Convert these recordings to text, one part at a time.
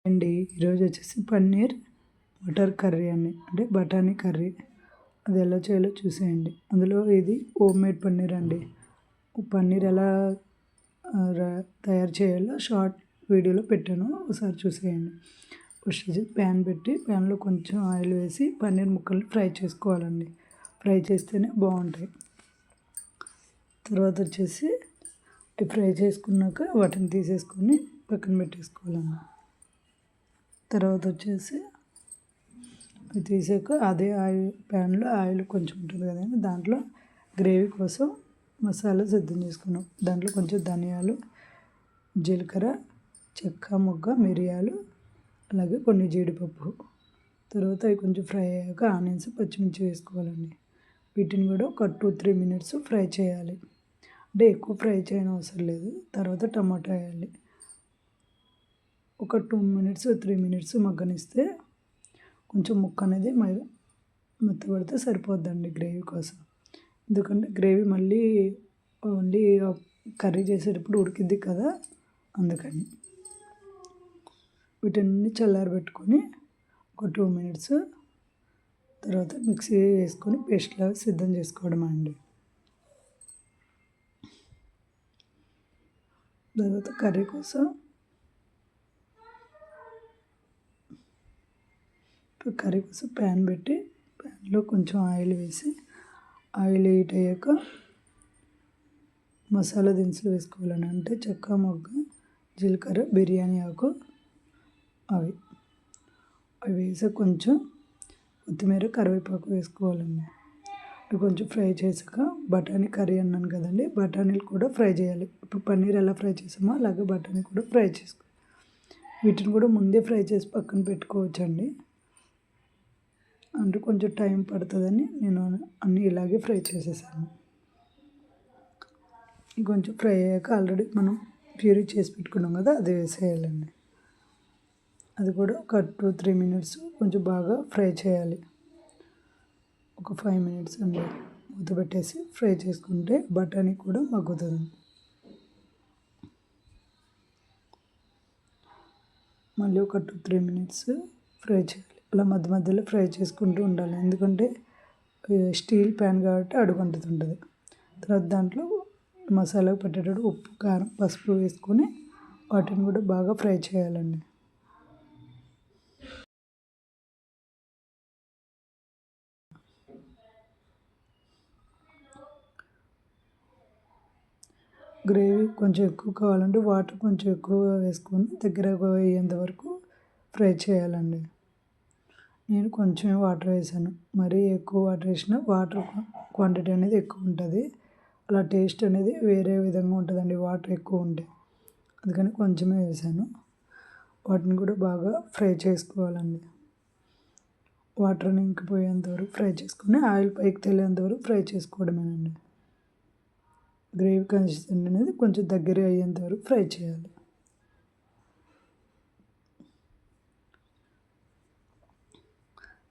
అండి ఈరోజు వచ్చేసి పన్నీర్ బటర్ కర్రీ అంటే బఠానీ కర్రీ అది ఎలా చేయాలో చూసేయండి. అందులో ఇది హోమ్ మేడ్ పన్నీర్ అండి. పన్నీర్ ఎలా తయారు చేయాలో షార్ట్ వీడియోలో పెట్టాను, ఒకసారి చూసేయండి. ఫస్ట్ ప్యాన్ పెట్టి ప్యాన్లో కొంచెం ఆయిల్ వేసి పన్నీర్ ముక్కలు ఫ్రై చేసుకోవాలండి. ఫ్రై చేస్తేనే బాగుంటాయి. తర్వాత వచ్చేసి ఫ్రై చేసుకున్నాక వాటిని తీసేసుకొని పక్కన పెట్టేసుకోవాలన్నమాట. తర్వాత వచ్చేసి అది తీసాక అదే ప్యాన్లో ఆయిల్ కొంచెం ఉంటుంది కదండి, దాంట్లో గ్రేవీ కోసం మసాలా సిద్ధం చేసుకున్నాం. దాంట్లో కొంచెం ధనియాలు, జీలకర్ర, చెక్క, మొగ్గ, మిరియాలు, అలాగే కొన్ని జీడిపప్పు. తర్వాత అవి కొంచెం ఫ్రై అయ్యాక ఆనియన్స్, పచ్చిమిర్చి వేసుకోవాలండి. వీటిని కూడా ఒక 2-3 మినిట్స్ ఫ్రై చేయాలి. అంటే ఎక్కువ ఫ్రై చేయని అవసరం లేదు. తర్వాత టమాటా వేయాలి. ఒక 2-3 మినిట్స్ మగ్గనిస్తే కొంచెం ముక్క అనేది మెత్తబడితే సరిపోద్దండి గ్రేవీ కోసం. ఎందుకంటే గ్రేవీ మళ్ళీ ఓన్లీ కర్రీ చేసేటప్పుడు ఉడికిద్ది కదా, అందుకని. వీటన్ని చల్లారబెట్టుకొని ఒక 2 మినిట్స్ తర్వాత మిక్సీ వేసుకొని పేస్ట్ లాగా సిద్ధం చేసుకోవడం అండి. తర్వాత కర్రీ కోసం ప్యాన్ పెట్టి ప్యాన్లో కొంచెం ఆయిల్ వేసి ఆయిల్ హీట్ అయ్యాక మసాలా దినుసులు వేసుకోవాలని, అంటే చెక్క, మొగ్గ, జీలకర్ర, బిర్యానీ ఆకు, అవి వేసాక కొంచెం కొత్తిమీర, కరివేపాకు వేసుకోవాలండి. అవి కొంచెం ఫ్రై చేసాక బఠానీ కర్రీ అన్నాను కదండి, బఠానీలు కూడా ఫ్రై చేయాలి. ఇప్పుడు పన్నీర్ ఎలా ఫ్రై చేసామో అలాగే బఠానీ కూడా ఫ్రై చేసుకోవాలి. వీటిని కూడా ముందే ఫ్రై చేసి పక్కన పెట్టుకోవచ్చండి. అంటే కొంచెం టైం పడుతుందని నేను అన్నీ ఇలాగే ఫ్రై చేసేసాను. కొంచెం ఫ్రై అయ్యాక ఆల్రెడీ మనం ప్యూరీ చేసి పెట్టుకున్నాం కదా, అది వేసేయాలండి. అది కూడా ఒక 2-3 మినిట్స్ కొంచెం బాగా ఫ్రై చేయాలి. ఒక 5 మినిట్స్ అండి మూత పెట్టేసి ఫ్రై చేసుకుంటే బఠానీ కూడా మగ్గుతుంది. మళ్ళీ ఒక 2-3 మినిట్స్ ఫ్రై చేయాలి. అలా మధ్య మధ్యలో ఫ్రై చేసుకుంటూ ఉండాలి, ఎందుకంటే స్టీల్ ప్యాన్ కాబట్టి అడుగంటుతుంటుంది. తర్వాత దాంట్లో మసాలా పట్టేటట్టు ఉప్పు, కారం, పసుపు వేసుకొని వాటిని కూడా బాగా ఫ్రై చేయాలండి. గ్రేవీ కొంచెం ఎక్కువ కావాలంటే వాటర్ కొంచెం ఎక్కువ వేసుకొని దగ్గర అయ్యేంత వరకు ఫ్రై చేయాలండి. నేను కొంచెం వాటర్ వేసాను. మరీ ఎక్కువ వాటర్ వేసినా వాటర్ క్వాంటిటీ అనేది ఎక్కువ ఉంటుంది. అలా టేస్ట్ అనేది వేరే విధంగా ఉంటుందండి వాటర్ ఎక్కువ ఉంటే. అందుకని కొంచెమే వేసాను. వాటిని కూడా బాగా ఫ్రై చేసుకోవాలండి. వాటర్ని ఇంకిపోయేంత వరకు ఫ్రై చేసుకొని ఆయిల్ పైకి తేలేంత వరకు ఫ్రై చేసుకోవడమేనండి. గ్రేవీ కన్సిస్టెన్సీ అనేది కొంచెం దగ్గర అయ్యేంత వరకు ఫ్రై చేయాలి.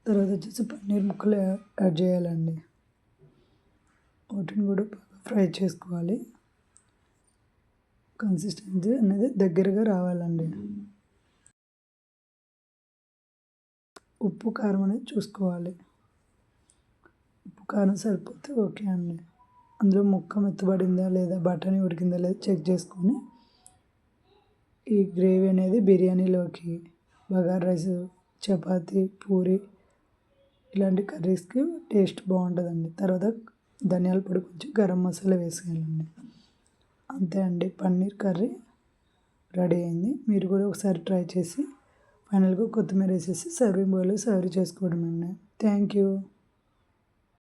తర్వాత వచ్చేసి పన్నీర్ ముక్కలు యాడ్ చేయాలండి. వాటిని కూడా బాగా ఫ్రై చేసుకోవాలి. కన్సిస్టెన్సీ అనేది దగ్గరగా రావాలండి. ఉప్పు, కారం అనేది చూసుకోవాలి. ఉప్పు, కారం సరిపోతే ఓకే అండి. అందులో ముక్క మెత్తబడిందా లేదా, బఠానీ ఉడికిందా లేదా చెక్ చేసుకొని ఈ గ్రేవీ అనేది బిర్యానీలోకి, బగారా రైస్, చపాతీ, పూరి ఇలాంటి కర్రీస్కి టేస్ట్ బాగుంటుందండి. తర్వాత ధనియాల పొడి, కొంచెం గరం మసాలా వేసేయాలండి. అంతే అండి, పన్నీర్ కర్రీ రెడీ అయింది. మీరు కూడా ఒకసారి ట్రై చేసి ఫైనల్గా కొత్తిమీర వేసేసి సర్వింగ్ బౌల్లో సర్వ్ చేసుకోవడం అండి. Thank you.